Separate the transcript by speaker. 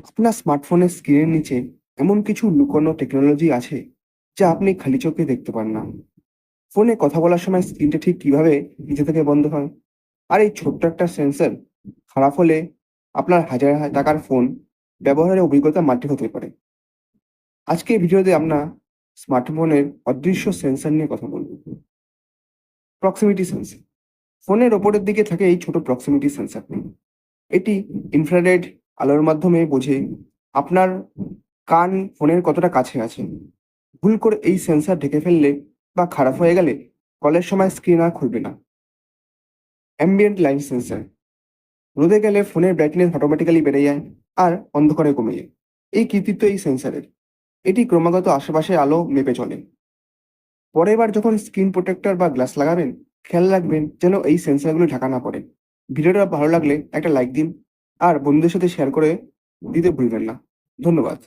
Speaker 1: আপনার স্মার্টফোনের স্ক্রিনের নিচে এমন কিছু লুকোনো টেকনোলজি আছে যা আপনি খালি চোখে দেখতে পান না। ফোনে কথা বলার সময় স্ক্রিনটা ঠিক কিভাবে নিজে থেকে বন্ধ হয়, আর এই ছোট্ট একটা সেন্সর খারাপ হলে আপনার হাজার টাকার ফোন ব্যবহারের অভিজ্ঞতা মাটি হতে পারে। আজকে এই ভিডিওতে আমরা স্মার্টফোনের অদৃশ্য সেন্সর নিয়ে কথা বলব। Proximity sensor. ফোনের ওপরের দিকে থাকে এই ছোট প্রক্সিমিটি সেন্সরটি। এটি ইনফ্রারেড আলোর মাধ্যমে বোঝে আপনার কান ফোনের কতটা কাছে আছে। ভুল করে এই সেন্সর ঢেকে ফেললে বা খারাপ হয়ে গেলে কলের সময় স্ক্রিন আর খুলবে না। Ambient light sensor. রোদে গেলে ফোনের ব্রাইটনেস অটোমেটিক্যালি বেড়ে যায় আর অন্ধকারে কমে যায়। এই কৃতিত্ব এই সেন্সরের। এটি ক্রমাগত আশেপাশের আলো মেপে চলে। পরের বার যখন স্ক্রিন প্রোটেক্টর বা গ্লাস লাগাবেন, খেয়াল রাখবেন যেন এই সেন্সরগুলো ঢাকা না পড়ে। ভিডিওটা ভালো লাগলে একটা লাইক দিন আর বন্ধুদের সাথে শেয়ার করে দিতে ভুলবেন না। ধন্যবাদ।